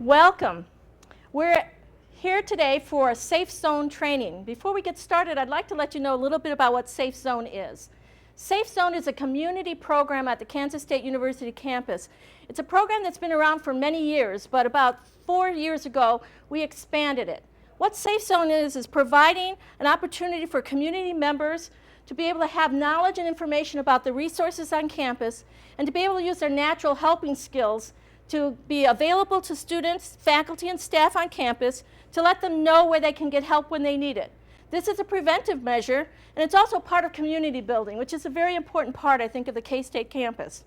Welcome. We're here today for a Safe Zone training. Before we get started, I'd like to let you know a little bit about what Safe Zone is. Safe Zone is a community program at the Kansas State University campus. It's a program that's been around for many years, but about 4 years ago, we expanded it. What Safe Zone is providing an opportunity for community members to be able to have knowledge and information about the resources on campus and to be able to use their natural helping skills to be available to students, faculty, and staff on campus to let them know where they can get help when they need it. This is a preventive measure, and it's also part of community building, which is a very important part, I think, of the K-State campus.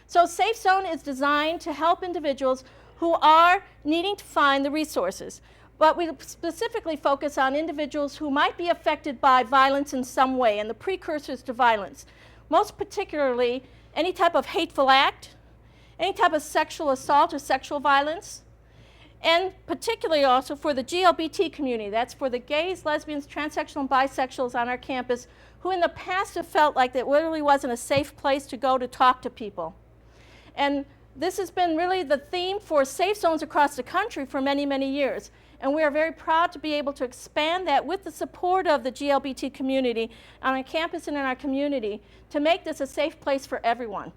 So Safe Zone is designed to help individuals who are needing to find the resources, but we specifically focus on individuals who might be affected by violence in some way and the precursors to violence, most particularly any type of hateful act, any type of sexual assault or sexual violence, and particularly also for the GLBT community. That's for the gays, lesbians, transsexual, and bisexuals on our campus who in the past have felt like it really wasn't a safe place to go to talk to people. And this has been really the theme for safe zones across the country for many, many years. And we are very proud to be able to expand that with the support of the GLBT community on our campus and in our community to make this a safe place for everyone.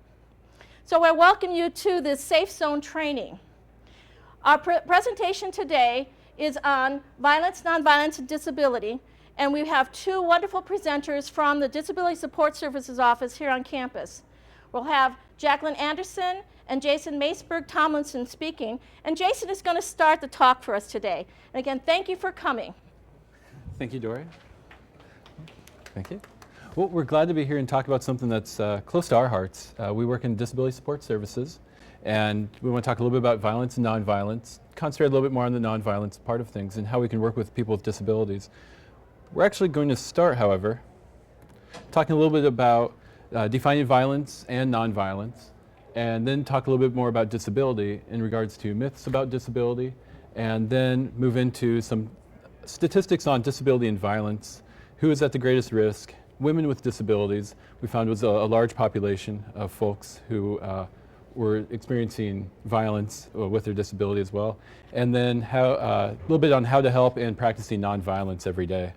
So I welcome you to this Safe Zone training. Our presentation today is on violence, nonviolence, and disability, and we have two wonderful presenters from the Disability Support Services office here on campus. We'll have Jaclyn Anderson and Jason Maseberg-Tomlinson speaking, and Jason is going to start the talk for us today. And again, thank you for coming. Thank you, Dory. Thank you. Well, we're glad to be here and talk about something that's close to our hearts. We work in Disability Support Services, and we want to talk a little bit about violence and nonviolence, concentrate a little bit more on the nonviolence part of things and how we can work with people with disabilities. We're actually going to start, however, talking a little bit about defining violence and nonviolence, and then talk a little bit more about disability in regards to myths about disability, and then move into some statistics on disability and violence, who is at the greatest risk. Women with disabilities, we found, was a large population of folks who were experiencing violence with their disability as well. And then a little bit on how to help in practicing nonviolence every day.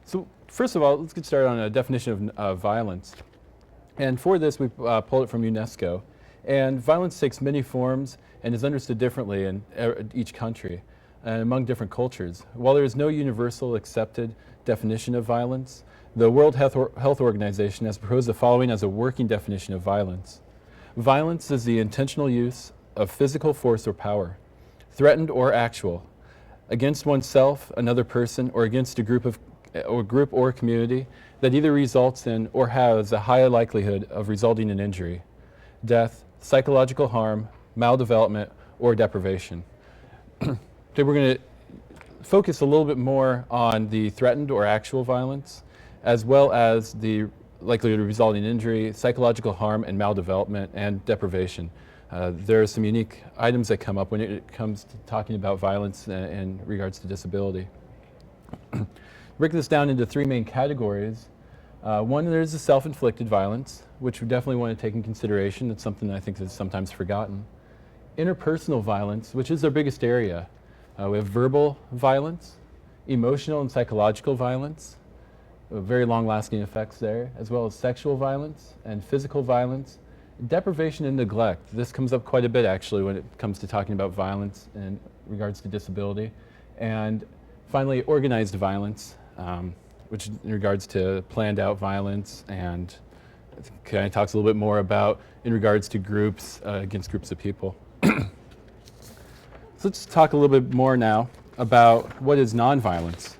So first of all, let's get started on a definition of violence. And for this, we pulled it from UNESCO. And violence takes many forms and is understood differently in each country and among different cultures. While there is no universal accepted definition of violence, the World Health Organization has proposed the following as a working definition of violence. Violence is the intentional use of physical force or power, threatened or actual, against oneself, another person, or against a group or community that either results in or has a high likelihood of resulting in injury, death, psychological harm, maldevelopment, or deprivation. Today we're going to focus a little bit more on the threatened or actual violence, as well as the likelihood of resulting in injury, psychological harm, and maldevelopment, and deprivation. There are some unique items that come up when it comes to talking about violence in regards to disability. Break this down into three main categories. One, there's the self-inflicted violence, which we definitely want to take in consideration. It's something that I think is sometimes forgotten. Interpersonal violence, which is our biggest area. We have verbal violence, emotional and psychological violence, very long-lasting effects there, as well as sexual violence and physical violence, deprivation and neglect. This comes up quite a bit, actually, when it comes to talking about violence in regards to disability. And finally, organized violence, which in regards to planned out violence, and kind of talks a little bit more about in regards to groups, against groups of people. So let's talk a little bit more now about what is nonviolence.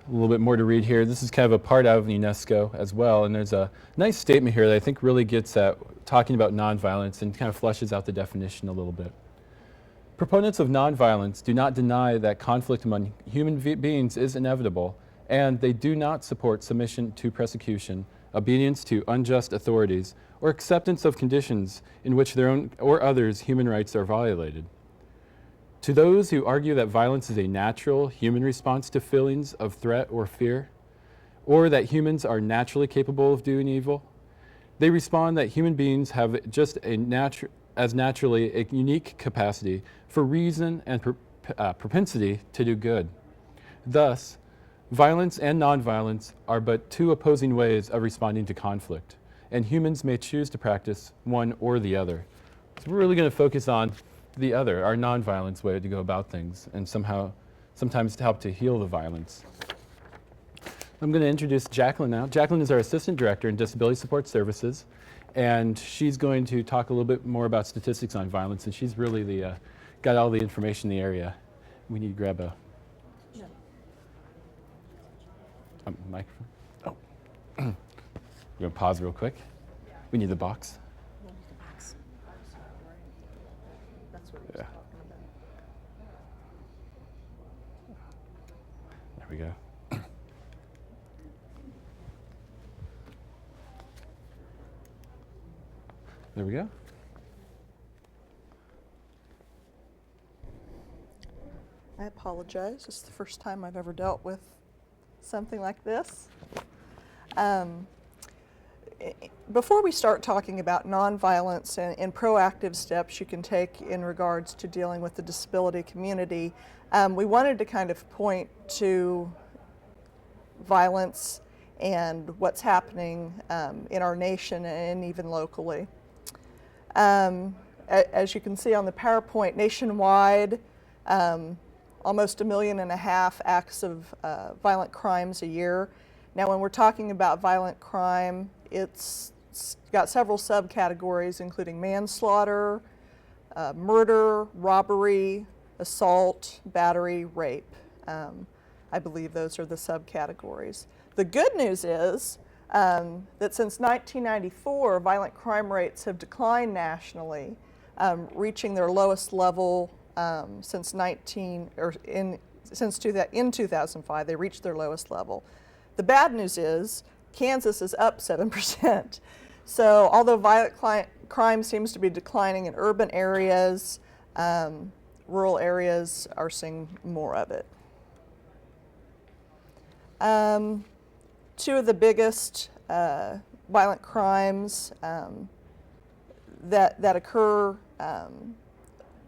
A little bit more to read here. This is kind of a part of UNESCO as well, and there's a nice statement here that I think really gets at talking about nonviolence and kind of fleshes out the definition a little bit. Proponents of nonviolence do not deny that conflict among human beings is inevitable, and they do not support submission to persecution, obedience to unjust authorities, or acceptance of conditions in which their own or others' human rights are violated. To those who argue that violence is a natural human response to feelings of threat or fear, or that humans are naturally capable of doing evil, they respond that human beings have just a as naturally a unique capacity for reason and propensity to do good. Thus, violence and nonviolence are but two opposing ways of responding to conflict, and humans may choose to practice one or the other. So we're really going to focus on the other, our nonviolence way to go about things, and sometimes to help to heal the violence. I'm going to introduce Jaclyn now. Jaclyn is our Assistant Director in Disability Support Services, and she's going to talk a little bit more about statistics on violence, and she's really got all the information in the area. We need to grab a microphone. Oh, we're going to pause real quick. We need the box. Yeah. There we go. There we go. I apologize. It's the first time I've ever dealt with something like this. Before we start talking about nonviolence and proactive steps you can take in regards to dealing with the disability community, we wanted to kind of point to violence and what's happening in our nation and even locally. As you can see on the PowerPoint, nationwide, almost 1.5 million acts of violent crimes a year. Now, when we're talking about violent crime, it's got several subcategories, including manslaughter, murder, robbery, assault, battery, rape. I believe those are the subcategories. The good news is that since 1994, violent crime rates have declined nationally, reaching their lowest level since 2005. They reached their lowest level. The bad news is Kansas is up 7%. So although violent crime seems to be declining in urban areas, rural areas are seeing more of it. Two of the biggest violent crimes that occur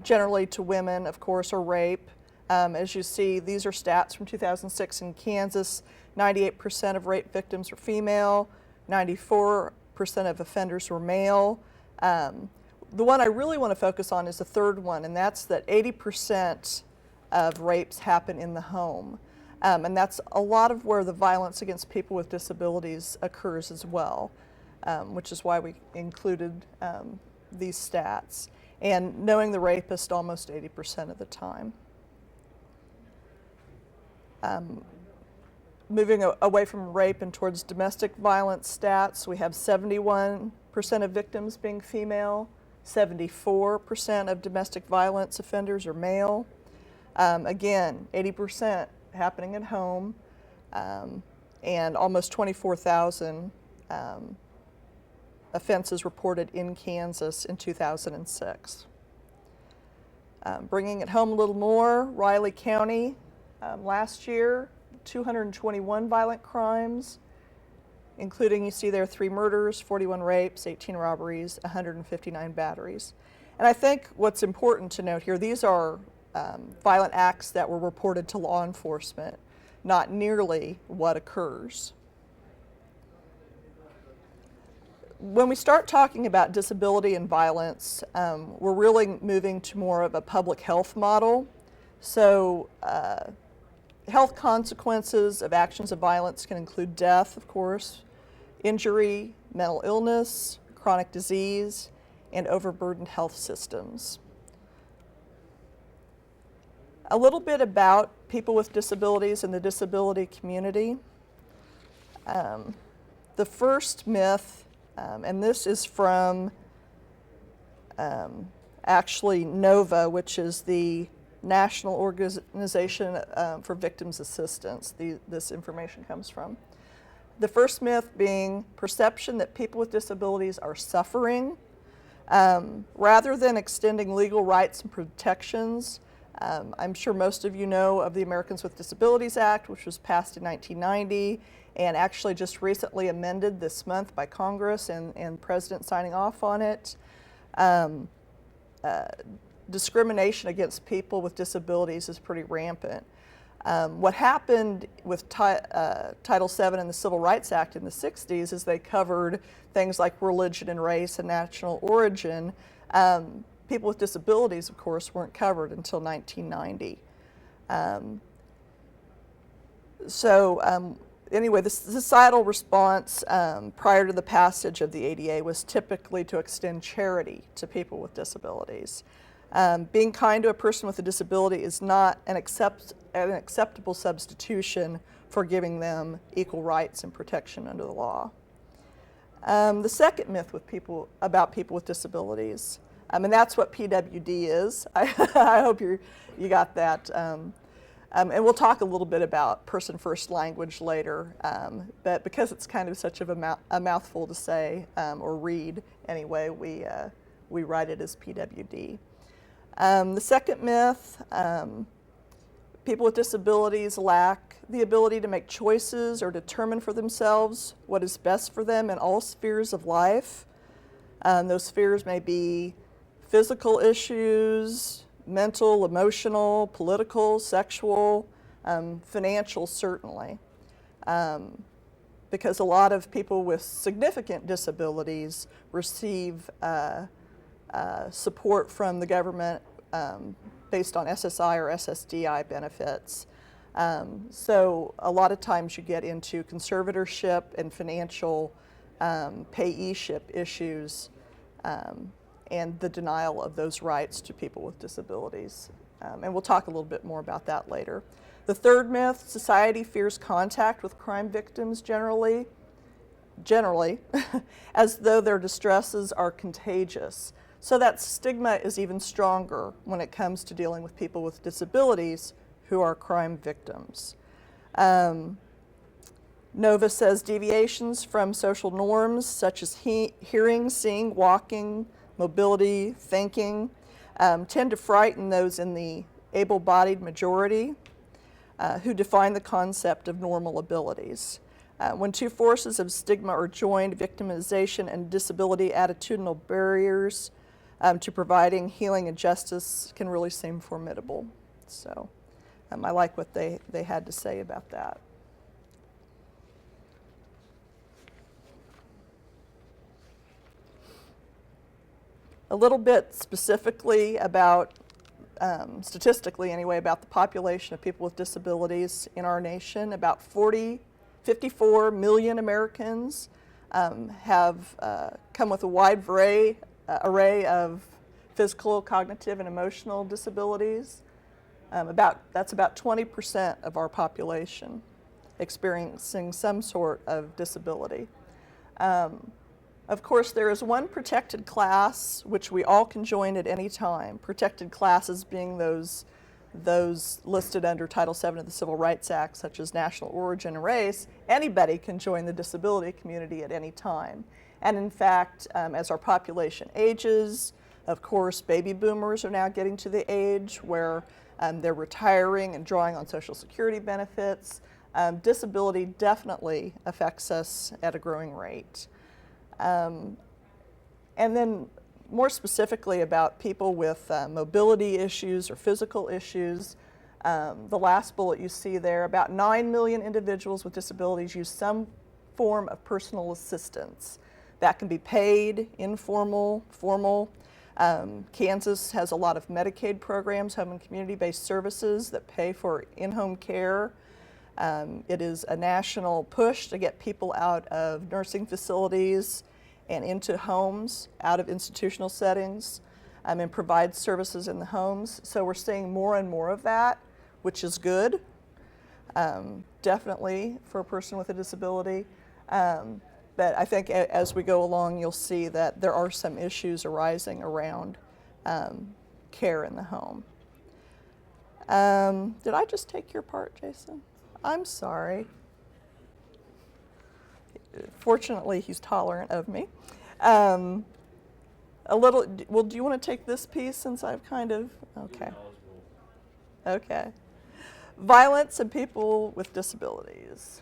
generally to women, of course, are rape. As you see, these are stats from 2006 in Kansas. 98% of rape victims were female, 94% of offenders were male. The one I really want to focus on is the third one, and that's that 80% of rapes happen in the home. And that's a lot of where the violence against people with disabilities occurs as well, which is why we included these stats. And knowing the rapist almost 80% of the time. Moving away from rape and towards domestic violence stats, we have 71% of victims being female, 74% of domestic violence offenders are male. Again, 80% happening at home, and almost 24,000 offenses reported in Kansas in 2006. Bringing it home a little more, Riley County, last year, 221 violent crimes, including, you see there, 3 murders, 41 rapes, 18 robberies, 159 batteries. And I think what's important to note here, these are violent acts that were reported to law enforcement, not nearly what occurs. When we start talking about disability and violence, we're really moving to more of a public health model. So health consequences of actions of violence can include death, of course, injury, mental illness, chronic disease, and overburdened health systems. A little bit about people with disabilities and the disability community. The first myth, and this is from actually NOVA, which is the National Organization for Victims Assistance. This information comes from. The first myth being perception that people with disabilities are suffering. Rather than extending legal rights and protections, I'm sure most of you know of the Americans with Disabilities Act, which was passed in 1990 and actually just recently amended this month by Congress and President signing off on it. discrimination against people with disabilities is pretty rampant. What happened with Title VII and the Civil Rights Act in the 60s is they covered things like religion and race and national origin. People with disabilities, of course, weren't covered until 1990. Anyway, the societal response prior to the passage of the ADA was typically to extend charity to people with disabilities. Being kind to a person with a disability is not an acceptable substitution for giving them equal rights and protection under the law. The second myth about people with disabilities, and that's what PWD is. I hope you got that. And we'll talk a little bit about person-first language later, but because it's kind of such of a mouthful to say or read anyway, we write it as PWD. The second myth, people with disabilities lack the ability to make choices or determine for themselves what is best for them in all spheres of life. Those spheres may be physical issues, mental, emotional, political, sexual, financial, certainly. Because a lot of people with significant disabilities receive support from the government based on SSI or SSDI benefits. So a lot of times you get into conservatorship and financial payee-ship issues and the denial of those rights to people with disabilities. And we'll talk a little bit more about that later. The third myth, society fears contact with crime victims generally, as though their distresses are contagious. So that stigma is even stronger when it comes to dealing with people with disabilities who are crime victims. Nova says deviations from social norms such as hearing, seeing, walking, mobility, thinking, tend to frighten those in the able-bodied majority who define the concept of normal abilities. When two forces of stigma are joined, victimization and disability attitudinal barriers to providing healing and justice can really seem formidable. So I like what they had to say about that. A little bit specifically about, statistically anyway, about the population of people with disabilities in our nation. About 54 million Americans have come with a wide array of physical, cognitive, and emotional disabilities. That's about 20% of our population experiencing some sort of disability. Of course, there is one protected class which we all can join at any time. Protected classes being those listed under Title VII of the Civil Rights Act, such as national origin and race. Anybody can join the disability community at any time. And in fact, as our population ages, of course, baby boomers are now getting to the age where they're retiring and drawing on Social Security benefits. Disability definitely affects us at a growing rate. And then more specifically about people with mobility issues or physical issues, the last bullet you see there, about 9 million individuals with disabilities use some form of personal assistance. That can be paid, informal, formal. Kansas has a lot of Medicaid programs, home and community-based services that pay for in-home care. It is a national push to get people out of nursing facilities and into homes, out of institutional settings, and provide services in the homes. So we're seeing more and more of that, which is good, definitely for a person with a disability. But I think as we go along, you'll see that there are some issues arising around care in the home. Did I just take your part, Jason? I'm sorry. Fortunately, he's tolerant of me. A little, well, do you want to take this piece since I've kind of, okay. Okay. Violence and people with disabilities.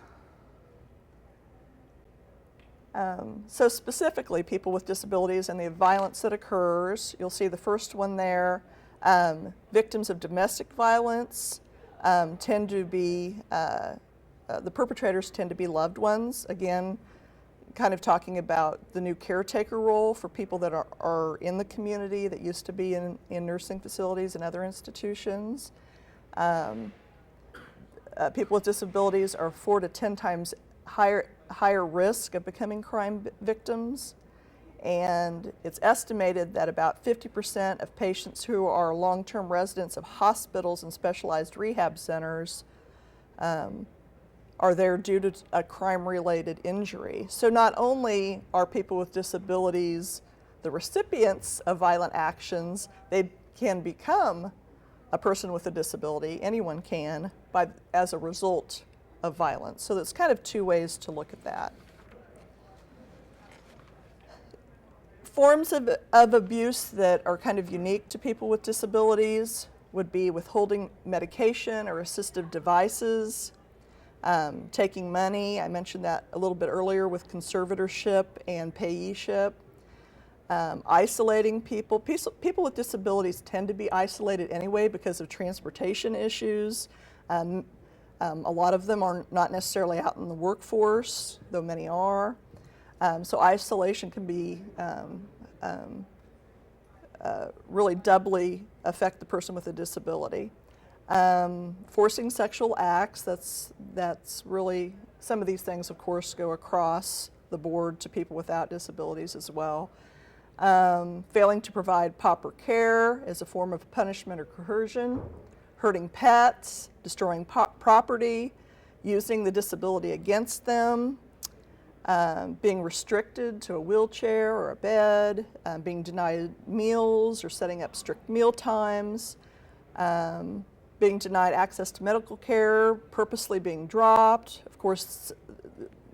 So specifically, people with disabilities and the violence that occurs, you'll see the first one there. Victims of domestic violence tend to be, the perpetrators tend to be loved ones. Again, kind of talking about the new caretaker role for people that are in the community that used to be in nursing facilities and other institutions. People with disabilities are 4 to 10 times higher risk of becoming crime victims, and it's estimated that about 50% of patients who are long-term residents of hospitals and specialized rehab centers are there due to a crime-related injury. So not only are people with disabilities the recipients of violent actions, they can become a person with a disability, anyone can, as a result of violence. So there's kind of 2 ways to look at that. Forms of abuse that are kind of unique to people with disabilities would be withholding medication or assistive devices, taking money. I mentioned that a little bit earlier with conservatorship and payee-ship. Isolating people. People with disabilities tend to be isolated anyway because of transportation issues. A lot of them are not necessarily out in the workforce, though many are. So isolation can be really doubly affect the person with a disability. Forcing sexual acts, that's really, some of these things of course go across the board to people without disabilities as well. Failing to provide proper care as a form of punishment or coercion, hurting pets, destroying property, using the disability against them, being restricted to a wheelchair or a bed, being denied meals or setting up strict meal times, being denied access to medical care, purposely being dropped. Of course,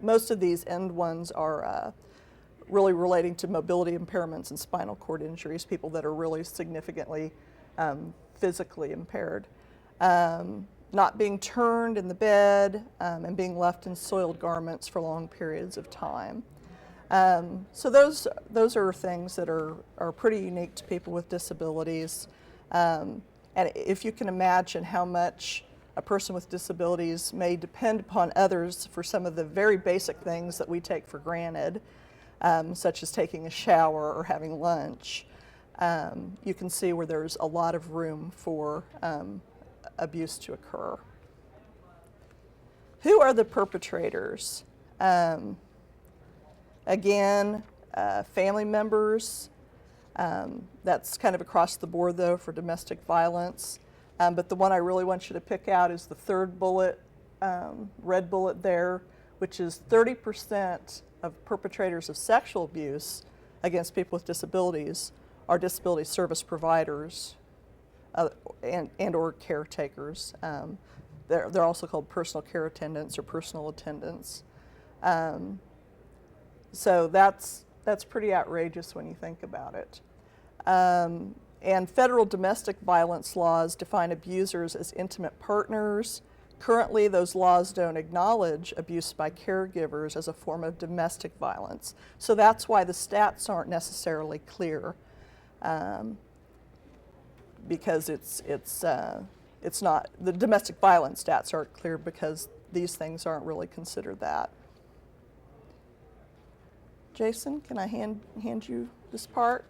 most of these end ones are really relating to mobility impairments and spinal cord injuries, people that are really significantly physically impaired. Not being turned in the bed and being left in soiled garments for long periods of time. So those are things that are pretty unique to people with disabilities. And if you can imagine how much a person with disabilities may depend upon others for some of the very basic things that we take for granted, such as taking a shower or having lunch, you can see where there's a lot of room for abuse to occur. Who are the perpetrators? Again, family members. That's kind of across the board though for domestic violence. But the one I really want you to pick out is the third bullet, red bullet there, which is 30% of perpetrators of sexual abuse against people with disabilities are disability service providers and or caretakers. They're also called personal care attendants or personal attendants. So that's pretty outrageous when you think about it. And federal domestic violence laws define abusers as intimate partners. Currently, those laws don't acknowledge abuse by caregivers as a form of domestic violence. So that's why the stats aren't necessarily clear, because it's not, the domestic violence stats aren't clear because these things aren't really considered that. Jason, can I hand you this part?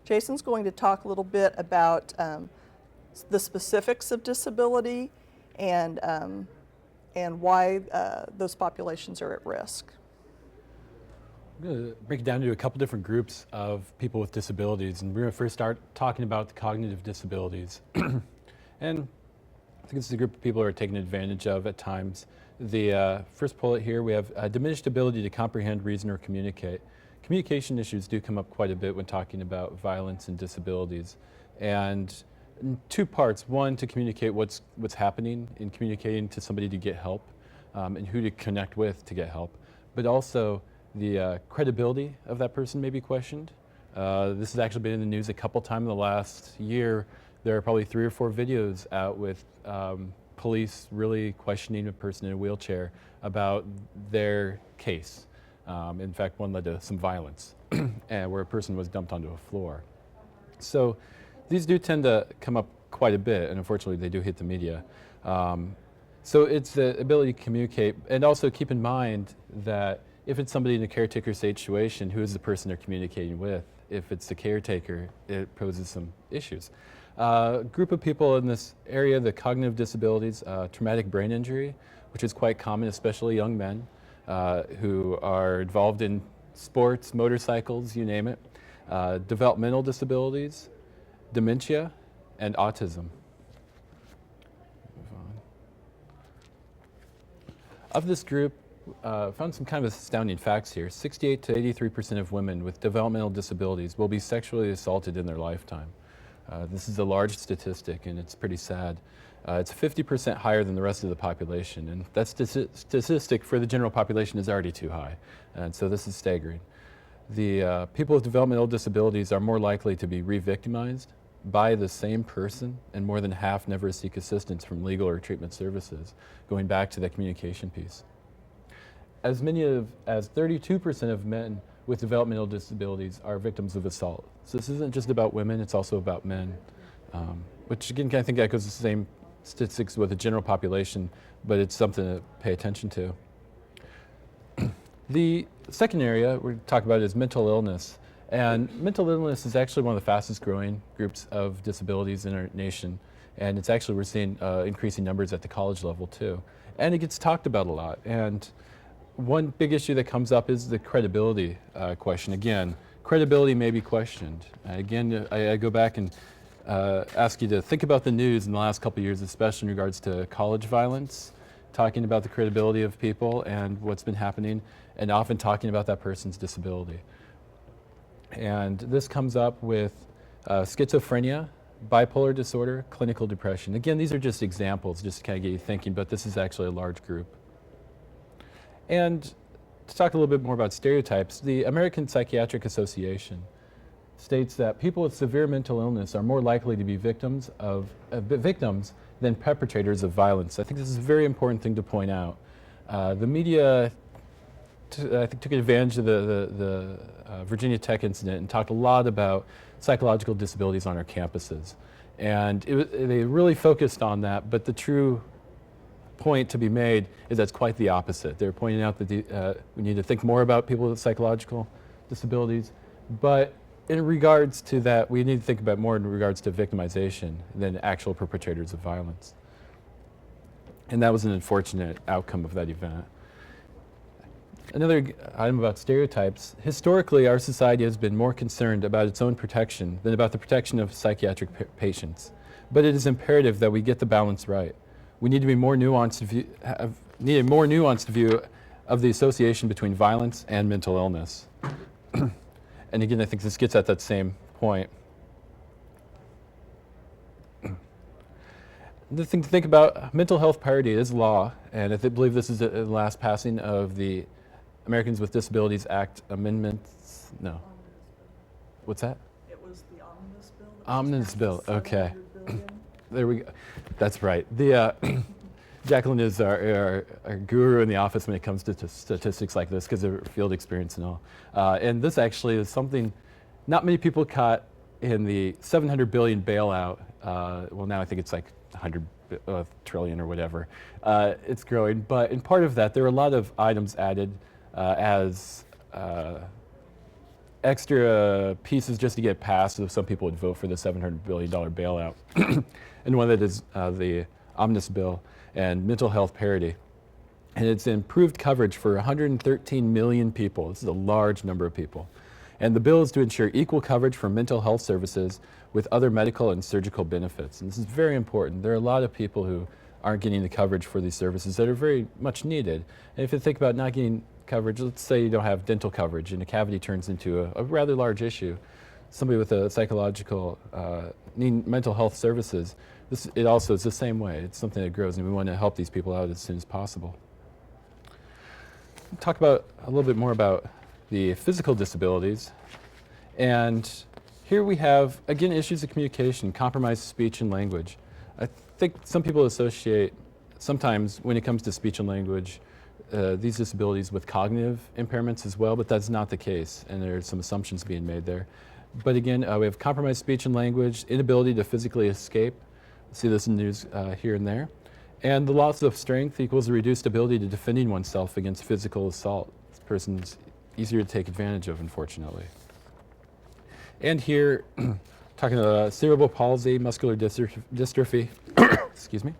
Jason's going to talk a little bit about the specifics of disability and why those populations are at risk. I'm going to break it down into a couple different groups of people with disabilities, and we're going to first start talking about the cognitive disabilities. And I think this is a group of people who are taken advantage of at times. The first bullet here, we have a diminished ability to comprehend, reason, or communicate. Communication issues do come up quite a bit when talking about violence and disabilities. And in 2 parts. One, to communicate what's happening in communicating to somebody to get help, and who to connect with to get help. But also, the credibility of that person may be questioned. This has actually been in the news a couple times in the last year. There are probably 3 or 4 videos out with police really questioning a person in a wheelchair about their case. In fact, one led to some violence, and where a person was dumped onto a floor. So these do tend to come up quite a bit, and unfortunately they do hit the media. So it's the ability to communicate, and also keep in mind that if it's somebody in a caretaker situation, who is the person they're communicating with? If it's the caretaker, it poses some issues. Group of people in this area, the cognitive disabilities, traumatic brain injury, which is quite common, especially young men who are involved in sports, motorcycles, you name it. Developmental disabilities, dementia, and autism. Move on. Of this group, found some kind of astounding facts here. 68 to 83% of women with developmental disabilities will be sexually assaulted in their lifetime. This is a large statistic, and it's pretty sad. It's 50% higher than the rest of the population, and that statistic for the general population is already too high, and so this is staggering. The people with developmental disabilities are more likely to be re-victimized by the same person, and more than half never seek assistance from legal or treatment services, going back to that communication piece. As many as 32% of men with developmental disabilities are victims of assault. So this isn't just about women, it's also about men, which again, I think echoes the same statistics with the general population, but it's something to pay attention to. The second area we're talking about is mental illness. And mental illness is actually one of the fastest growing groups of disabilities in our nation. And it's actually, we're seeing increasing numbers at the college level too. And it gets talked about a lot. And one big issue that comes up is the credibility question. Again, credibility may be questioned. Again, I go back and ask you to think about the news in the last couple of years, especially in regards to college violence, talking about the credibility of people and what's been happening, and often talking about that person's disability. And this comes up with schizophrenia, bipolar disorder, clinical depression. Again, these are just examples, just to kind of get you thinking, but this is actually a large group. And to talk a little bit more about stereotypes, the American Psychiatric Association states that people with severe mental illness are more likely to be victims than perpetrators of violence. I think this is a very important thing to point out. The media, I think, took advantage of the Virginia Tech incident and talked a lot about psychological disabilities on our campuses. And they really focused on that, but the true point to be made is that's quite the opposite. They're pointing out that we need to think more about people with psychological disabilities, but in regards to that, we need to think about more in regards to victimization than actual perpetrators of violence. And that was an unfortunate outcome of that event. Another item about stereotypes. Historically, our society has been more concerned about its own protection than about the protection of psychiatric patients. But it is imperative that we get the balance right. We need to be more nuanced need a more nuanced view of the association between violence and mental illness. And again, I think this gets at that same point. The thing to think about, mental health parity is law, and I believe this is the last passing of the Americans with Disabilities Act amendments. No. What's that? It was the omnibus bill. Omnibus bill, okay. There we go. That's right. The Jaclyn is our guru in the office when it comes to statistics like this because of her field experience and all. And this actually is something not many people caught in the $700 billion bailout. Well, now I think it's like 100 trillion or whatever. It's growing, but in part of that, there were a lot of items added as extra pieces just to get passed, so some people would vote for the $700 billion bailout. And one that is the omnibus bill and mental health parity. And it's improved coverage for 113 million people. This is a large number of people. And the bill is to ensure equal coverage for mental health services with other medical and surgical benefits. And this is very important. There are a lot of people who aren't getting the coverage for these services that are very much needed. And if you think about not getting coverage, let's say you don't have dental coverage and a cavity turns into a rather large issue. Somebody with a psychological need mental health services, it also is the same way. It's something that grows, and we want to help these people out as soon as possible. Talk about a little bit more about the physical disabilities. And here we have, again, issues of communication, compromised speech and language. I think some people associate, sometimes when it comes to speech and language, these disabilities with cognitive impairments as well, but that's not the case, and there's some assumptions being made there. But again, we have compromised speech and language, inability to physically escape. See this in the news here and there. And the loss of strength equals a reduced ability to defending oneself against physical assault. This person's easier to take advantage of, unfortunately. And here, talking about cerebral palsy, muscular dystrophy, excuse me,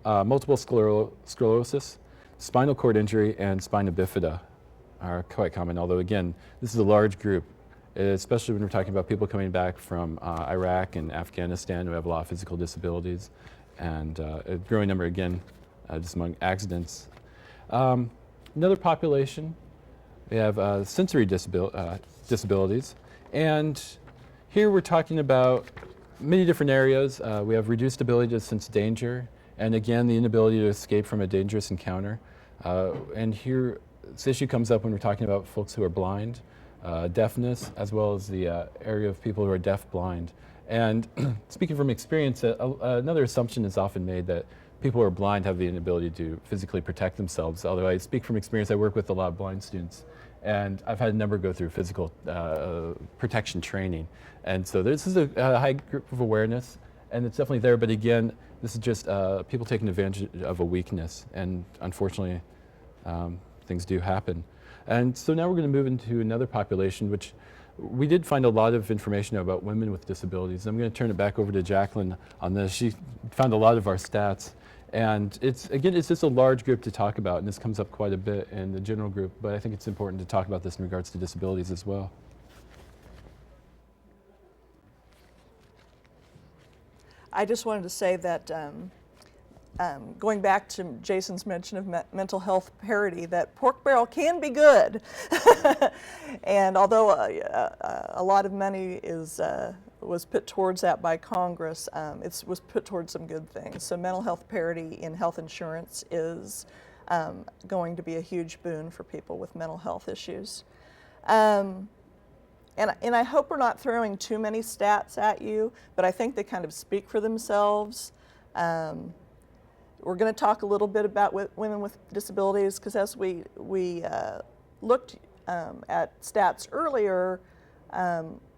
multiple sclerosis, spinal cord injury, and spina bifida are quite common, although again, this is a large group, especially when we're talking about people coming back from Iraq and Afghanistan who have a lot of physical disabilities, and a growing number, again, just among accidents. Another population, we have sensory disabilities, and here we're talking about many different areas. We have reduced ability to sense danger, and again, the inability to escape from a dangerous encounter. And here, this issue comes up when we're talking about folks who are blind, deafness, as well as the area of people who are deaf-blind. And speaking from experience, another assumption is often made that people who are blind have the inability to physically protect themselves. Although I speak from experience, I work with a lot of blind students, and I've had a number go through physical protection training. And so this is a high group of awareness, and it's definitely there, but again, this is just people taking advantage of a weakness, and unfortunately, things do happen. And so now we're going to move into another population, which we did find a lot of information about women with disabilities. I'm going to turn it back over to Jaclyn on this. She found a lot of our stats. And it's just a large group to talk about, and this comes up quite a bit in the general group, but I think it's important to talk about this in regards to disabilities as well. I just wanted to say that going back to Jason's mention of mental health parity, that pork barrel can be good. And although a lot of money was put towards that by Congress, it was put towards some good things. So mental health parity in health insurance is going to be a huge boon for people with mental health issues. And I hope we're not throwing too many stats at you, but I think they kind of speak for themselves. We're going to talk a little bit about women with disabilities, because as we looked at stats earlier,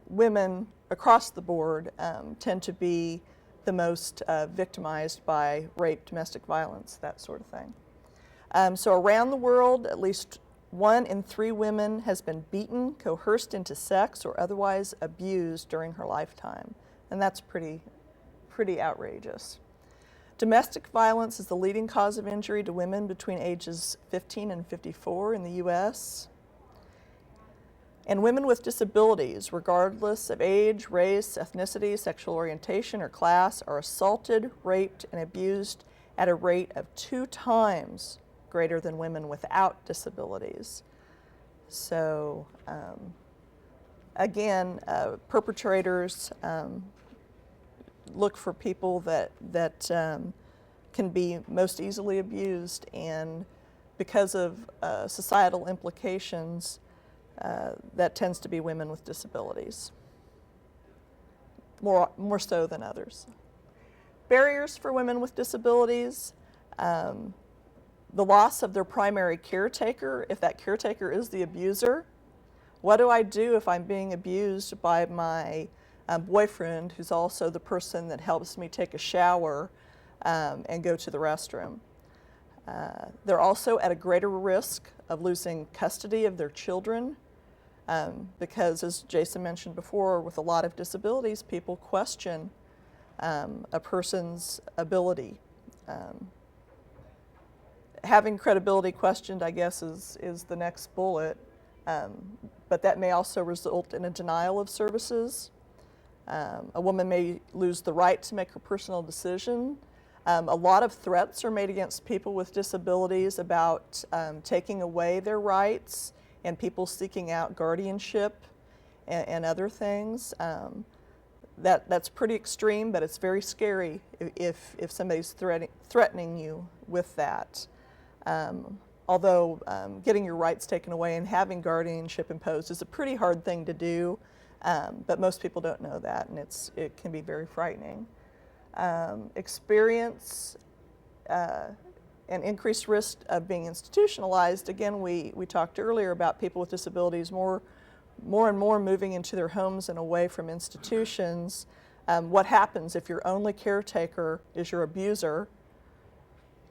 women across the board tend to be the most victimized by rape, domestic violence, that sort of thing. So around the world, at least 1 in 3 women has been beaten, coerced into sex, or otherwise abused during her lifetime. And that's pretty outrageous. Domestic violence is the leading cause of injury to women between ages 15 and 54 in the U.S. And women with disabilities, regardless of age, race, ethnicity, sexual orientation, or class, are assaulted, raped, and abused at a rate of 2 times greater than women without disabilities. So again, perpetrators look for people that can be most easily abused, and because of societal implications, that tends to be women with disabilities, more so than others. Barriers for women with disabilities, the loss of their primary caretaker, if that caretaker is the abuser. What do I do if I'm being abused by my boyfriend, who's also the person that helps me take a shower and go to the restroom? They're also at a greater risk of losing custody of their children because, as Jason mentioned before, with a lot of disabilities, people question a person's ability. Having credibility questioned, I guess, is the next bullet, but that may also result in a denial of services. A woman may lose the right to make her personal decision. A lot of threats are made against people with disabilities about taking away their rights, and people seeking out guardianship and other things. That's pretty extreme, but it's very scary if somebody's threatening you with that. Although getting your rights taken away and having guardianship imposed is a pretty hard thing to do, but most people don't know that, and it can be very frightening. Experience an increased risk of being institutionalized. Again, we talked earlier about people with disabilities more and more moving into their homes and away from institutions. What happens if your only caretaker is your abuser?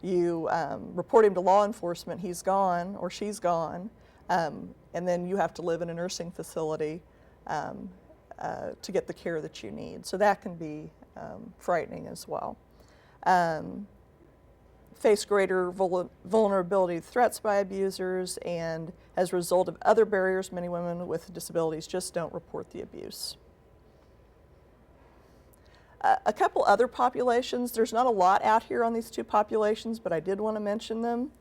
You report him to law enforcement, he's gone or she's gone, and then you have to live in a nursing facility to get the care that you need. So that can be frightening as well. Face greater vulnerability to threats by abusers, and as a result of other barriers, many women with disabilities just don't report the abuse. A couple other populations, there's not a lot out here on these two populations, but I did want to mention them.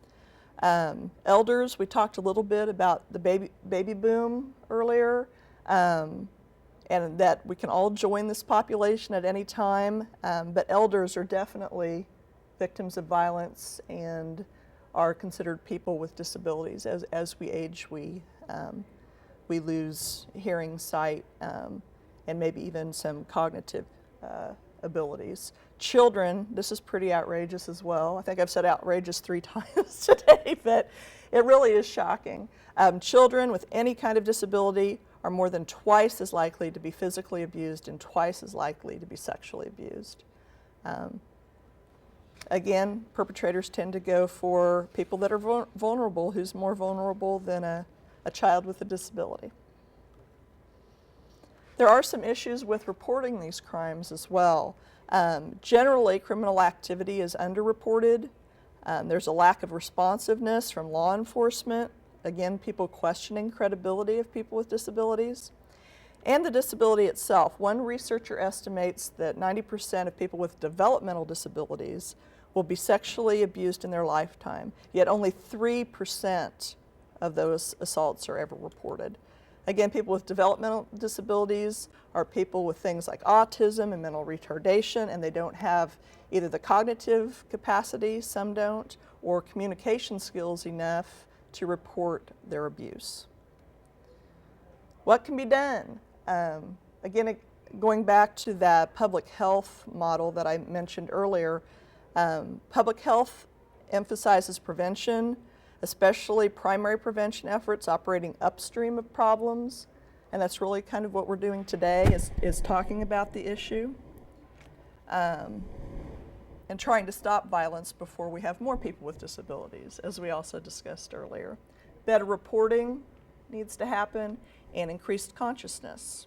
Elders, we talked a little bit about the baby boom earlier, and that we can all join this population at any time, but elders are definitely victims of violence and are considered people with disabilities. As we age, we lose hearing, sight, and maybe even some cognitive abilities. Children, this is pretty outrageous as well. I think I've said outrageous 3 times today, but it really is shocking. Children with any kind of disability are more than twice as likely to be physically abused and twice as likely to be sexually abused. Again, perpetrators tend to go for people that are vulnerable. Who's more vulnerable than a child with a disability? There are some issues with reporting these crimes as well. Generally, criminal activity is underreported. There's a lack of responsiveness from law enforcement. Again, people questioning credibility of people with disabilities. And the disability itself. One researcher estimates that 90% of people with developmental disabilities will be sexually abused in their lifetime, yet only 3% of those assaults are ever reported. Again, people with developmental disabilities are people with things like autism and mental retardation, and they don't have either the cognitive capacity, some don't, or communication skills enough to report their abuse. What can be done? Again, going back to that public health model that I mentioned earlier, public health emphasizes prevention, especially primary prevention efforts operating upstream of problems, and that's really kind of what we're doing today is talking about the issue and trying to stop violence before we have more people with disabilities, as we also discussed earlier. Better reporting needs to happen, and increased consciousness,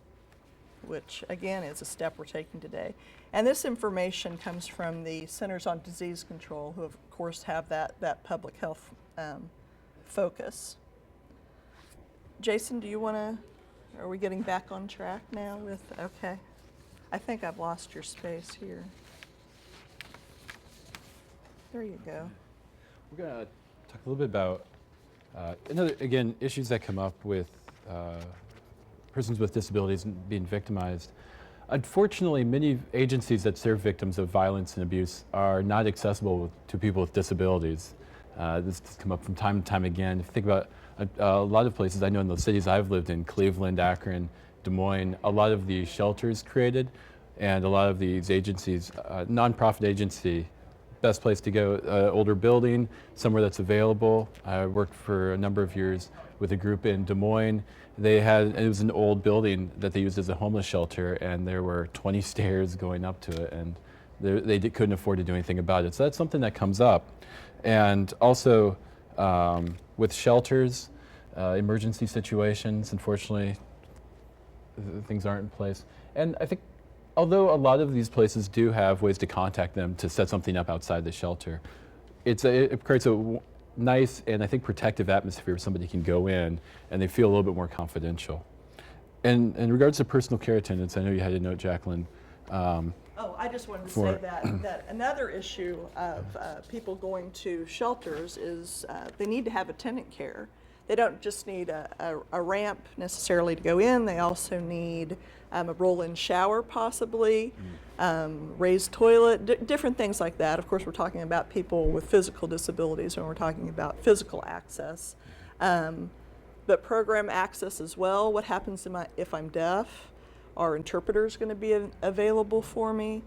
which again is a step we're taking today. And this information comes from the Centers on Disease Control, who of course have that public health focus. Jason, do you want to, are we getting back on track now with, okay. I think I've lost your space here. There you go. We're going to talk a little bit about, again, issues that come up with persons with disabilities being victimized. Unfortunately, many agencies that serve victims of violence and abuse are not accessible to people with disabilities. This has come up from time to time again. If you think about a lot of places, I know in the cities I've lived in, Cleveland, Akron, Des Moines, a lot of the shelters created and a lot of these agencies, nonprofit agency, best place to go, older building, somewhere that's available. I worked for a number of years with a group in Des Moines. It was an old building that they used as a homeless shelter, and there were 20 stairs going up to it, and couldn't afford to do anything about it. So that's something that comes up. And also with shelters, emergency situations, unfortunately, things aren't in place. And I think although a lot of these places do have ways to contact them to set something up outside the shelter, it creates a nice and I think protective atmosphere where somebody can go in and they feel a little bit more confidential. And in regards to personal care attendants, I know you had a note, Jaclyn. I just wanted to say that another issue of people going to shelters is they need to have attendant care. They don't just need a ramp necessarily to go in, they also need a roll-in shower possibly, raised toilet, different things like that. Of course, we're talking about people with physical disabilities when we're talking about physical access. But program access as well. What happens if I'm deaf? Are interpreters going to be available for me?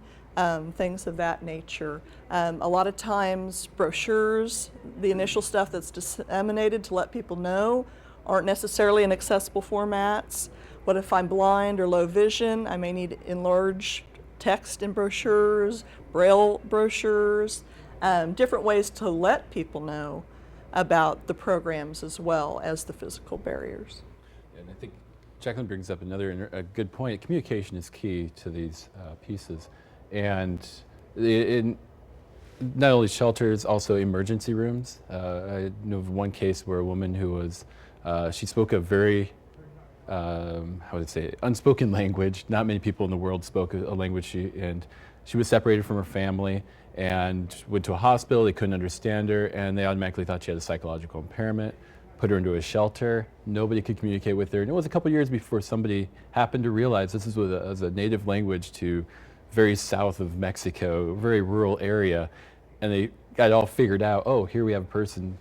things of that nature. A lot of times brochures, the initial stuff that's disseminated to let people know, aren't necessarily in accessible formats. What if I'm blind or low vision? I may need enlarged text in brochures, braille brochures, different ways to let people know about the programs as well as the physical barriers. And I think Jaclyn brings up a good point. Communication is key to these pieces. And in not only shelters, also emergency rooms. I know of one case where a woman who was, she spoke a very, how would I say, unspoken language. Not many people in the world spoke a language, and she was separated from her family and went to a hospital. They couldn't understand her, and they automatically thought she had a psychological impairment, put her into a shelter. Nobody could communicate with her. And it was a couple years before somebody happened to realize this was as a native language to very south of Mexico, very rural area, and they got it all figured out. Oh, here we have a person,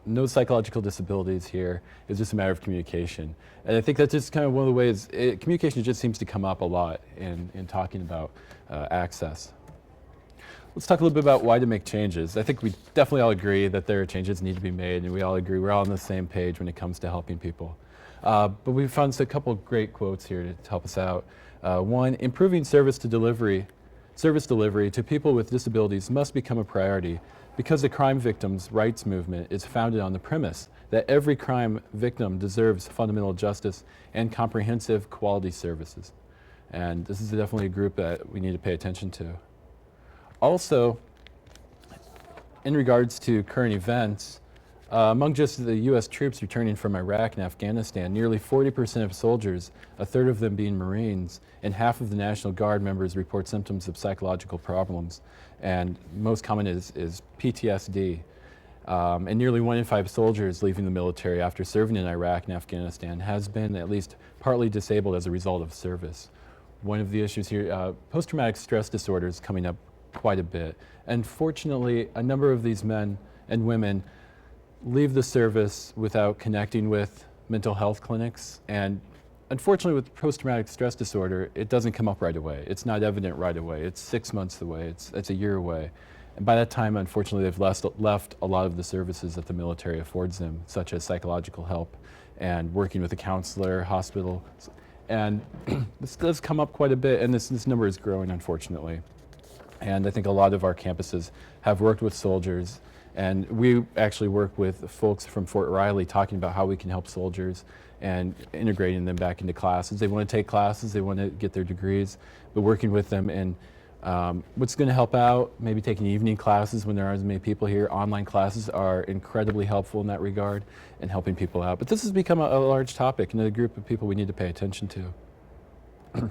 no psychological disabilities here. It's just a matter of communication. And I think that's just kind of one of the ways, communication just seems to come up a lot in talking about access. Let's talk a little bit about why to make changes. I think we definitely all agree that there are changes that need to be made, and we all agree we're all on the same page when it comes to helping people. But we found a couple of great quotes here to help us out. One, improving service delivery to people with disabilities must become a priority because the crime victims' rights movement is founded on the premise that every crime victim deserves fundamental justice and comprehensive quality services. And this is definitely a group that we need to pay attention to. Also, in regards to current events, among just the U.S. troops returning from Iraq and Afghanistan, nearly 40% of soldiers, a third of them being Marines, and half of the National Guard members report symptoms of psychological problems. And most common is PTSD. And nearly 1 in 5 soldiers leaving the military after serving in Iraq and Afghanistan has been at least partly disabled as a result of service. One of the issues here, post-traumatic stress disorder is coming up quite a bit. And fortunately, a number of these men and women leave the service without connecting with mental health clinics. And unfortunately, with post-traumatic stress disorder, it doesn't come up right away. It's not evident right away. It's 6 months away. It's a year away. And by that time, unfortunately, they've left a lot of the services that the military affords them, such as psychological help and working with a counselor, hospital. And this does come up quite a bit, and this number is growing, unfortunately. And I think a lot of our campuses have worked with soldiers, and we actually work with folks from Fort Riley talking about how we can help soldiers and integrating them back into classes. They want to take classes, they want to get their degrees, but working with them in what's going to help out, maybe taking evening classes when there aren't as many people here. Online classes are incredibly helpful in that regard and helping people out. But this has become a large topic and a group of people we need to pay attention to.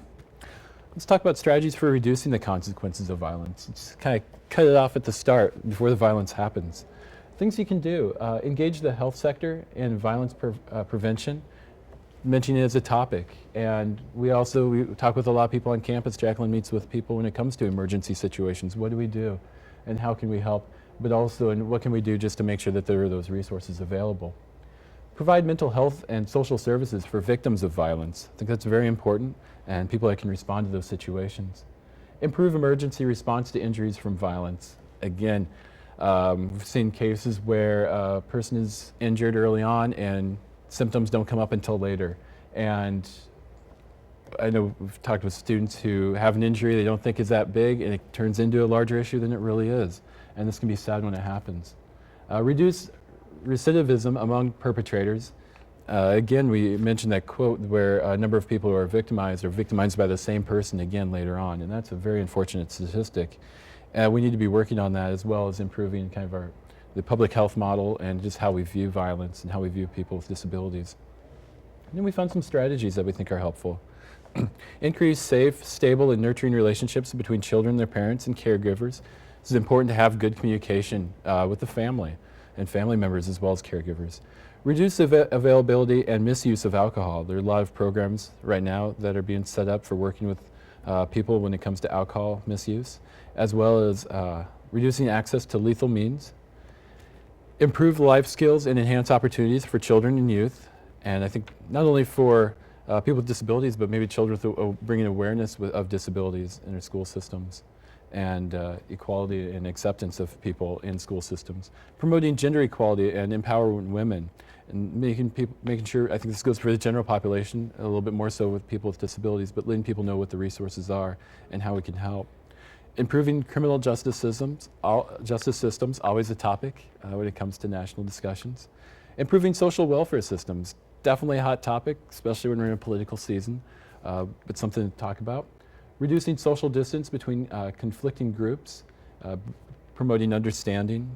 Let's talk about strategies for reducing the consequences of violence. Let's kind of cut it off at the start before the violence happens. Things you can do, engage the health sector in violence prevention, mention it as a topic. And we talk with a lot of people on campus. Jaclyn meets with people when it comes to emergency situations. What do we do and how can we help? But also, and what can we do just to make sure that there are those resources available? Provide mental health and social services for victims of violence. I think that's very important, and people that can respond to those situations. Improve emergency response to injuries from violence. Again, we've seen cases where a person is injured early on and symptoms don't come up until later. And I know we've talked with students who have an injury they don't think is that big, and it turns into a larger issue than it really is. And this can be sad when it happens. Reduce recidivism among perpetrators. Again, we mentioned that quote where a number of people who are victimized by the same person again later on, and that's a very unfortunate statistic. We need to be working on that, as well as improving kind of the public health model and just how we view violence and how we view people with disabilities. And then we found some strategies that we think are helpful. Increase safe, stable, and nurturing relationships between children, their parents, and caregivers. This is important to have good communication with the family and family members as well as caregivers. Reduce availability and misuse of alcohol. There are a lot of programs right now that are being set up for working with people when it comes to alcohol misuse, as well as reducing access to lethal means. Improve life skills and enhance opportunities for children and youth. And I think not only for people with disabilities, but maybe children bringing awareness of disabilities in their school systems. and equality and acceptance of people in school systems, promoting gender equality and empowering women, and making sure, I think this goes for the general population, a little bit more so with people with disabilities, but letting people know what the resources are and how we can help. Improving criminal justice systems, always a topic when it comes to national discussions. Improving social welfare systems, definitely a hot topic, especially when we're in a political season, but something to talk about. Reducing social distance between conflicting groups, promoting understanding,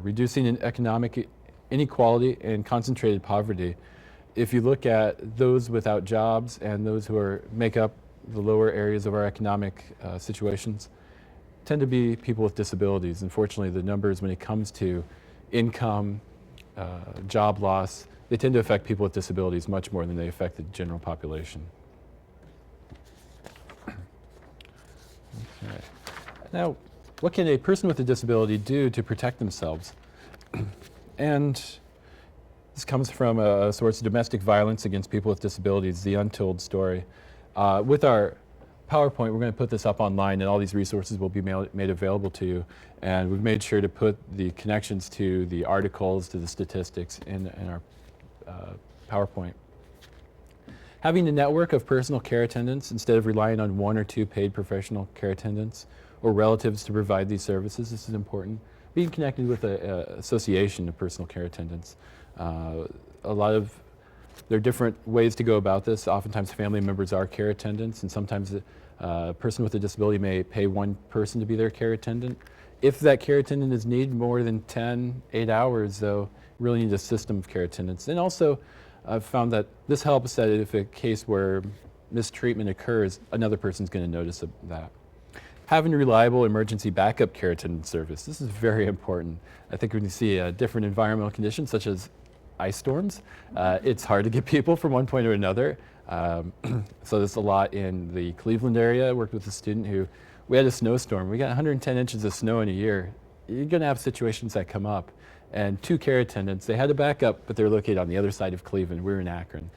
reducing economic inequality and concentrated poverty. If you look at those without jobs and those who make up the lower areas of our economic situations, tend to be people with disabilities. Unfortunately, the numbers when it comes to income, job loss, they tend to affect people with disabilities much more than they affect the general population. Okay. Now, what can a person with a disability do to protect themselves? And this comes from a source of domestic violence against people with disabilities, the untold story. With our PowerPoint, we're going to put this up online, and all these resources will be made available to you. And we've made sure to put the connections to the articles, to the statistics in our PowerPoint. Having a network of personal care attendants instead of relying on 1 or 2 paid professional care attendants or relatives to provide these services, this is important. Being connected with an association of personal care attendants. There are different ways to go about this. Oftentimes family members are care attendants, and sometimes a person with a disability may pay one person to be their care attendant. If that care attendant is needed more than 8 hours, though, you really need a system of care attendants. And also, I've found that this helps that if a case where mistreatment occurs, another person's going to notice that. Having a reliable emergency backup care attendant service. This is very important. I think when you see different environmental conditions, such as ice storms, it's hard to get people from one point to another. So there's a lot in the Cleveland area. I worked with a student who, we had a snowstorm. We got 110 inches of snow in a year. You're going to have situations that come up. And 2 care attendants, they had a backup, but they're located on the other side of Cleveland. We were in Akron.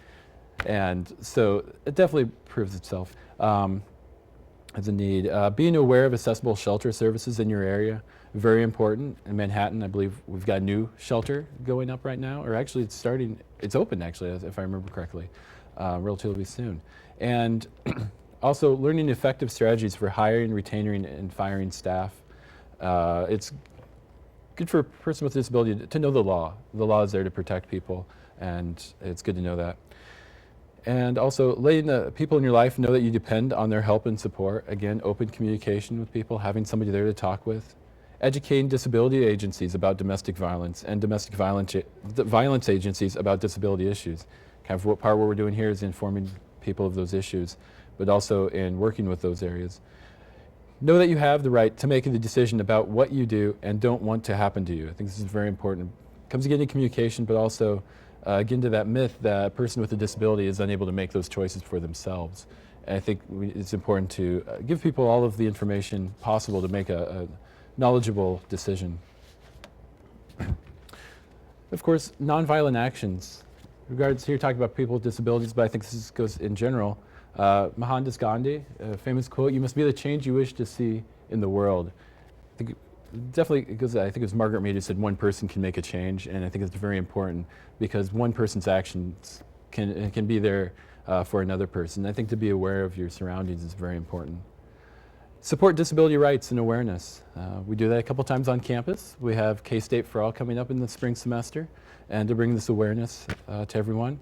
And so it definitely proves itself as a need. Being aware of accessible shelter services in your area, very important. In Manhattan, I believe we've got a new shelter going up right now, or actually it's open actually, if I remember correctly, relatively soon. And also learning effective strategies for hiring, retaining, and firing staff. It's good for a person with a disability to know the law. The law is there to protect people, and it's good to know that. And also letting the people in your life know that you depend on their help and support. Again, open communication with people, having somebody there to talk with. Educating disability agencies about domestic violence and domestic violence agencies about disability issues. Kind of what we're doing here is informing people of those issues, but also in working with those areas. Know that you have the right to make the decision about what you do and don't want to happen to you. I think this is very important. It comes again to communication, but also again to that myth that a person with a disability is unable to make those choices for themselves. And I think it's important to give people all of the information possible to make a knowledgeable decision. Of course, nonviolent actions. Regards here, talking about people with disabilities, but I think this goes in general. Mohandas Gandhi, a famous quote, "You must be the change you wish to see in the world." I think definitely it goes, I think it was Margaret Mead who said one person can make a change, and I think it's very important because one person's actions can be there for another person. I think to be aware of your surroundings is very important. Support disability rights and awareness. We do that a couple times on campus. We have K-State for All coming up in the spring semester, and to bring this awareness to everyone.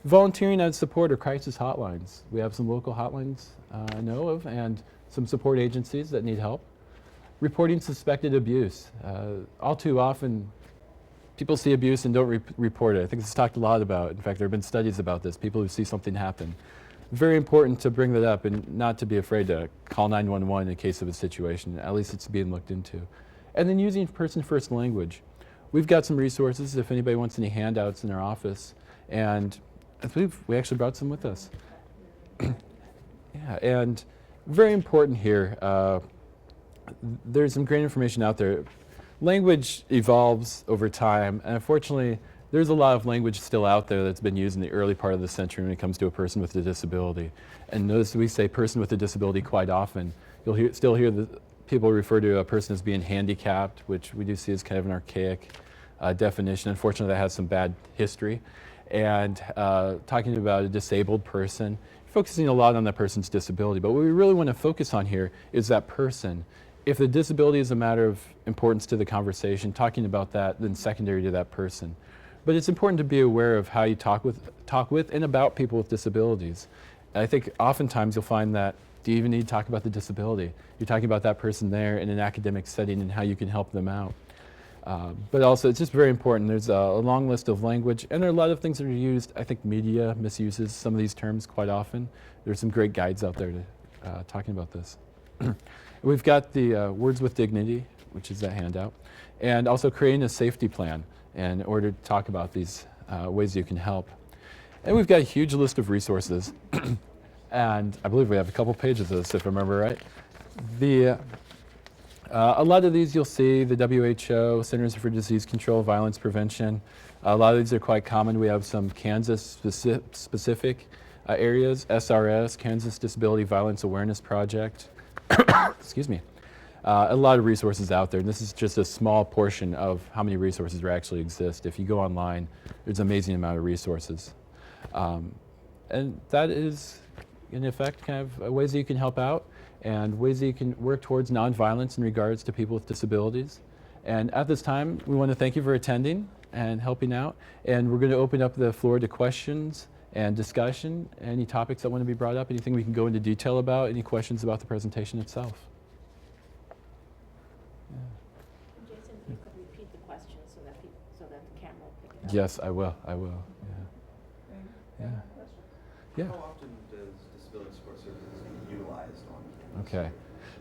Volunteering and support or crisis hotlines. We have some local hotlines I know of, and some support agencies that need help. Reporting suspected abuse. All too often, people see abuse and don't report it. I think this is talked a lot about. In fact, there have been studies about this, people who see something happen. Very important to bring that up and not to be afraid to call 911 in case of a situation. At least it's being looked into. And then using person-first language. We've got some resources if anybody wants any handouts in our office. And I believe we actually brought some with us. Yeah, and very important here. There's some great information out there. Language evolves over time, and unfortunately, there's a lot of language still out there that's been used in the early part of the century when it comes to a person with a disability. And notice we say person with a disability quite often. You'll still hear the people refer to a person as being handicapped, which we do see as kind of an archaic definition. Unfortunately, that has some bad history. And talking about a disabled person, focusing a lot on that person's disability. But what we really want to focus on here is that person. If the disability is a matter of importance to the conversation, talking about that, then secondary to that person. But it's important to be aware of how you talk with and about people with disabilities. And I think oftentimes you'll find that, do you even need to talk about the disability? You're talking about that person there in an academic setting and how you can help them out. But also, it's just very important. There's a long list of language, and there are a lot of things that are used. I think media misuses some of these terms quite often. There's some great guides out there to talking about this. We've got the Words with Dignity, which is that handout, and also creating a safety plan in order to talk about these ways you can help. And we've got a huge list of resources, and I believe we have a couple pages of this, if I remember right. A lot of these you'll see, the WHO, Centers for Disease Control, Violence Prevention. A lot of these are quite common. We have some Kansas-specific areas, SRS, Kansas Disability Violence Awareness Project. Excuse me. A lot of resources out there, and this is just a small portion of how many resources there actually exist. If you go online, there's an amazing amount of resources. And that is, in effect, kind of ways that you can help out and ways that you can work towards nonviolence in regards to people with disabilities. And at this time, we want to thank you for attending and helping out. And we're going to open up the floor to questions and discussion, any topics that want to be brought up, anything we can go into detail about, any questions about the presentation itself. Jason, if you could repeat the question so that the camera will pick it up. Yes, I will. Yeah. Yeah. How often does disability support services get utilized on campus? Okay.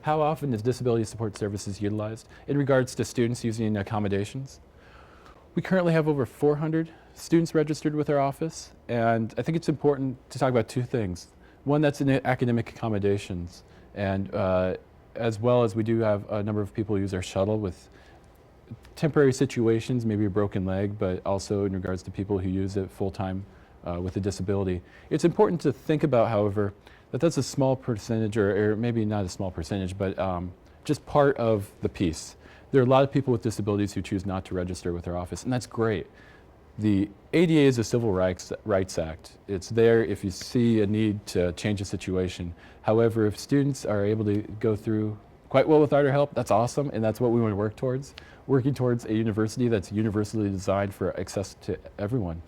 How often is disability support services utilized? In regards to students using accommodations, we currently have over 400 students registered with our office, and I think it's important to talk about two things. One, that's in academic accommodations, and as well as we do have a number of people who use our shuttle with temporary situations, maybe a broken leg, but also in regards to people who use it full-time with a disability. It's important to think about, however, that that's a small percentage, or maybe not a small percentage, but just part of the piece. There are a lot of people with disabilities who choose not to register with our office, and that's great. The ADA is a Civil Rights Act. It's there if you see a need to change a situation. However, if students are able to go through quite well without our help, that's awesome, and that's what we want to work towards. Working towards a university that's universally designed for access to everyone.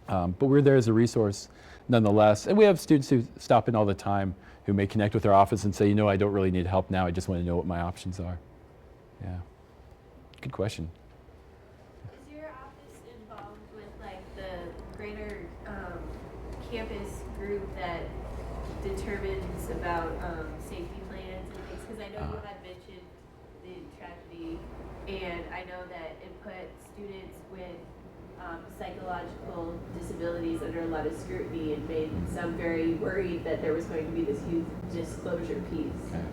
But we're there as a resource nonetheless. And we have students who stop in all the time who may connect with our office and say, you know, I don't really need help now, I just want to know what my options are. Yeah. Good question. Is your office involved with like the greater campus group that determines about safety plans and things? Because I know you had mentioned the tragedy, and I know that it put students with psychological disabilities under a lot of scrutiny and made some very worried that there was going to be this huge disclosure piece. Okay.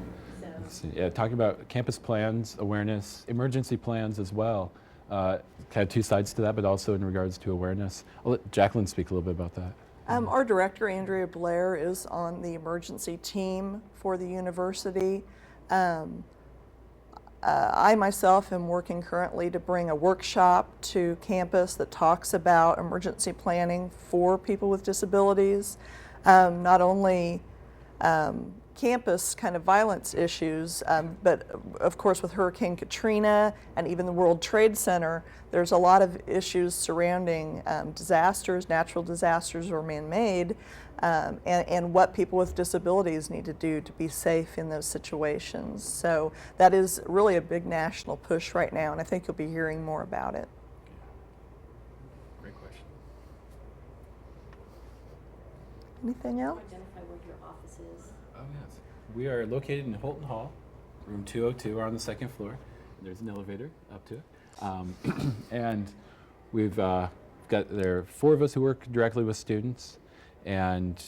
So. Yeah, talking about campus plans, awareness, emergency plans as well. Kind of two sides to that, but also in regards to awareness. I'll let Jaclyn speak a little bit about that. Our director, Andrea Blair, is on the emergency team for the university. I myself am working currently to bring a workshop to campus that talks about emergency planning for people with disabilities. Not only campus kind of violence issues, but of course with Hurricane Katrina and even the World Trade Center, there's a lot of issues surrounding disasters, natural disasters or man-made, and what people with disabilities need to do to be safe in those situations. So that is really a big national push right now, and I think you'll be hearing more about it. Great question. Anything else? Identify where your office is. Oh, yes. We are located in Holton Hall, room 202. We're on the second floor. There's an elevator up to it. And we've got, there are 4 of us who work directly with students, and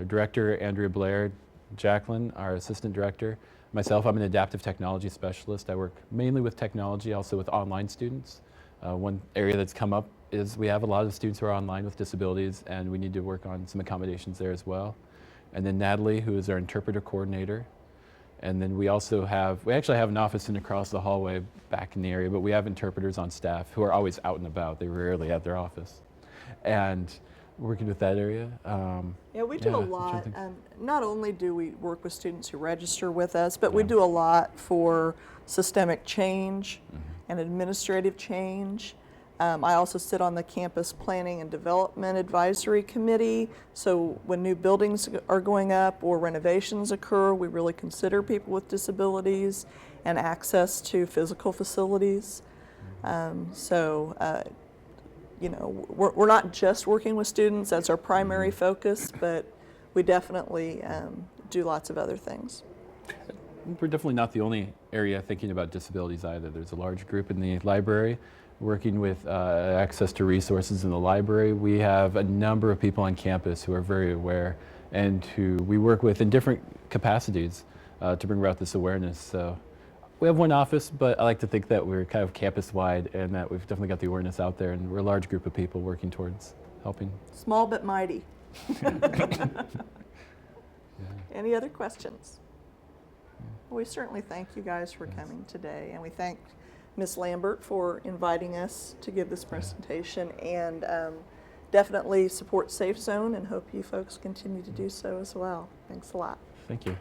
Director Andrea Blair, Jaclyn, our Assistant Director. Myself, I'm an adaptive technology specialist. I work mainly with technology, also with online students. One area that's come up is we have a lot of students who are online with disabilities, and we need to work on some accommodations there as well. And then Natalie, who is our interpreter coordinator. And then we actually have an office in across the hallway back in the area, but we have interpreters on staff who are always out and about. They're rarely at their office. And working with that area. Yeah, we do a I'm trying to lot. think. Not only do we work with students who register with us, but we do a lot for systemic change and administrative change. I also sit on the Campus Planning and Development Advisory Committee. So when new buildings are going up or renovations occur, we really consider people with disabilities and access to physical facilities. You know, we're not just working with students, that's our primary focus, but we definitely do lots of other things. We're definitely not the only area thinking about disabilities either. There's a large group in the library working with access to resources in the library. We have a number of people on campus who are very aware and who we work with in different capacities to bring about this awareness. So we have one office, but I like to think that we're kind of campus-wide and that we've definitely got the awareness out there, and we're a large group of people working towards helping. Small but mighty. Any other questions? Well, we certainly thank you guys for coming today, and we thank Ms. Lambert for inviting us to give this presentation, and definitely support Safe Zone and hope you folks continue to do so as well. Thanks a lot. Thank you.